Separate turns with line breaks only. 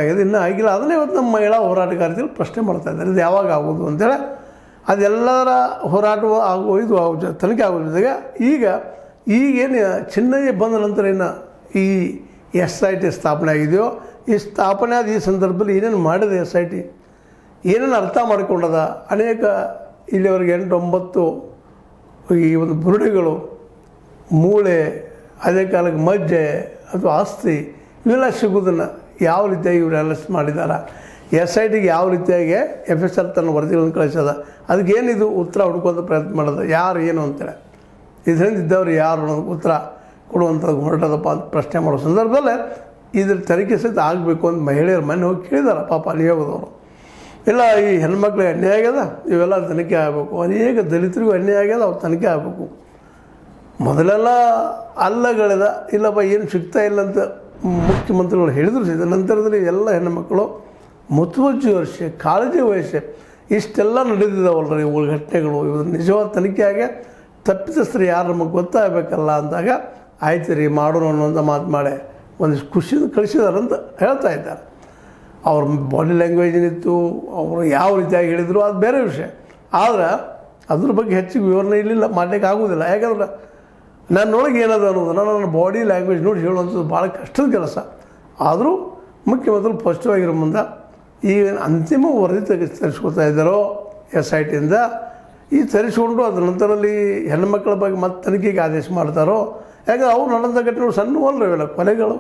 ಆಗಬೇಕಾಗಿದೆ, ಇನ್ನೂ ಆಗಿಲ್ಲ. ಅದನ್ನೇ ಇವತ್ತು ನಮ್ಮ ಮಹಿಳಾ ಹೋರಾಟಗಾರರು ಪ್ರಶ್ನೆ ಮಾಡ್ತಾ ಇದ್ದಾರೆ, ಇದು ಯಾವಾಗ ಆಗೋದು ಅಂತೇಳಿ. ಅದೆಲ್ಲರ ಹೋರಾಟ ಇದು ತನಿಖೆ ಆಗೋ ಜೊತೆಗೆ ಈಗೇನು ಚಿನ್ನಯ್ಯ ಬಂದ ನಂತರ ಏನು ಈ SIT ಸ್ಥಾಪನೆ ಆಗಿದೆಯೋ, ಈ ಸ್ಥಾಪನೆ ಆದ ಈ ಸಂದರ್ಭದಲ್ಲಿ ಏನೇನು ಮಾಡಿದೆ SIT, ಏನೇನು ಅರ್ಥ ಮಾಡ್ಕೊಂಡದ, ಅನೇಕ ಇಲ್ಲಿವರೆಗೆ 8-9 ಈ ಒಂದು ಬುರುಡೆಗಳು, ಮೂಳೆ, ಅದೇ ಕಾಲಕ್ಕೆ ಮಜ್ಜೆ ಅಥವಾ ಆಸ್ತಿ ಇವೆಲ್ಲ ಸಿಗೋದನ್ನು ಯಾವ ರೀತಿಯಾಗಿ ಇವರು ಅರೆಸ್ಟ್ ಮಾಡಿದ್ದಾರೆ, SITಗೆ ಯಾವ ರೀತಿಯಾಗಿ FSR ತನ್ನ ವರದಿಗಳನ್ನು ಕಳಿಸೋದ, ಅದಕ್ಕೇನಿದು ಉತ್ತರ ಹುಡ್ಕೋದು ಪ್ರಯತ್ನ ಮಾಡೋದು, ಯಾರು ಏನು ಅಂತೇಳಿ ಇದರಿಂದ ಇದ್ದವ್ರು ಯಾರು ಅನ್ನೋದಕ್ಕೆ ಉತ್ತರ ಕೊಡುವಂಥದ್ದು ಹೊರಟದಪ್ಪ ಅಂತ ಪ್ರಶ್ನೆ ಮಾಡೋ ಸಂದರ್ಭದಲ್ಲೇ ಇದ್ರ ತನಿಖೆ ಸಹಿತ ಆಗಬೇಕು ಅಂತ ಮಹಿಳೆಯರು ಮನೆ ಹೋಗಿ ಕೇಳಿದಾರೆ ಪಾಪ ನಿಯೋಗದವರು. ಇಲ್ಲ ಈ ಹೆಣ್ಮಕ್ಳಿಗೆ ಅನ್ಯಾಯ ಆಗ್ಯದ, ಇವೆಲ್ಲ ತನಿಖೆ ಆಗಬೇಕು, ಅನೇಕ ದಲಿತರಿಗೂ ಅನ್ಯಾಯ ಆಗ್ಯದ, ಅವ್ರು ತನಿಖೆ ಆಗಬೇಕು. ಮೊದಲೆಲ್ಲ ಅಲ್ಲಗಳೆದ ಇಲ್ಲಪ್ಪ ಏನು ಸಿಗ್ತಾ ಇಲ್ಲ ಅಂತ ಮುಖ್ಯಮಂತ್ರಿಗಳು ಹೇಳಿದ್ರು ಸಹಿತ ನಂತರದಲ್ಲಿ ಎಲ್ಲ ಹೆಣ್ಣುಮಕ್ಕಳು ಮುತುವರ್ಜಿ ವಹಿಸಿ, ಕಾಳಜಿ ವಹಿಸಿ ಇಷ್ಟೆಲ್ಲ ನಡೆದಿದ್ದಾವಲ್ರಿ ಇವುಗಳ ಘಟನೆಗಳು, ಇವ್ರ ನಿಜವಾದ ತನಿಖೆಯಾಗೆ ತಪ್ಪಿತಸ್ಥರು ಯಾರು ನಮಗೆ ಗೊತ್ತಾಗಬೇಕಲ್ಲ ಅಂದಾಗ ಆಯ್ತು ರೀ ಮಾಡೋಣ ಅನ್ನೋಂಥ ಮಾತು ಮಾಡಿ ಒಂದಿಷ್ಟು ಖುಷಿಯಿಂದ ಕಳಿಸಿದಾರಂತ ಹೇಳ್ತಾ ಇದ್ದಾರೆ. ಅವ್ರ ಬಾಡಿ ಲ್ಯಾಂಗ್ವೇಜ್ ಏನಿತ್ತು, ಅವರು ಯಾವ ರೀತಿಯಾಗಿ ಹೇಳಿದರು ಅದು ಬೇರೆ ವಿಷಯ. ಆದರೆ ಅದ್ರ ಬಗ್ಗೆ ಹೆಚ್ಚಿಗೆ ವಿವರಣೆ ಇರಲಿಲ್ಲ, ಮಾಡಲಿಕ್ಕೆ ಆಗೋದಿಲ್ಲ. ಯಾಕಂದ್ರೆ ನನ್ನೊಳಗೆ ಏನದ ಅನ್ನೋದನ್ನು ನನ್ನ ಬಾಡಿ ಲ್ಯಾಂಗ್ವೇಜ್ ನೋಡಿ ಹೇಳುವಂಥದ್ದು ಭಾಳ ಕಷ್ಟದ ಕೆಲಸ. ಆದರೂ ಮುಖ್ಯಮಂತ್ರಿ ಸ್ಪಷ್ಟವಾಗಿರೋ ಮುಂದೆ ಈ ಅಂತಿಮ ವರದಿ ತರಿಸ್ಕೊತಾ ಇದ್ದಾರೋ SITಯಿಂದ, ಈ ತರಿಸ್ಕೊಂಡು ಅದ್ರ ನಂತರದಲ್ಲಿ ಹೆಣ್ಣುಮಕ್ಕಳ ಬಗ್ಗೆ ಮತ್ತೆ ತನಿಖೆಗೆ ಆದೇಶ ಮಾಡ್ತಾರೋ. ಯಾಕಂದ್ರೆ ಅವ್ರು ನಡೆದ ಘಟನೆಗಳು ಸಣ್ಣವಲ್ಲ ಇವೆಲ್ಲ ಕೊಲೆಗಳು.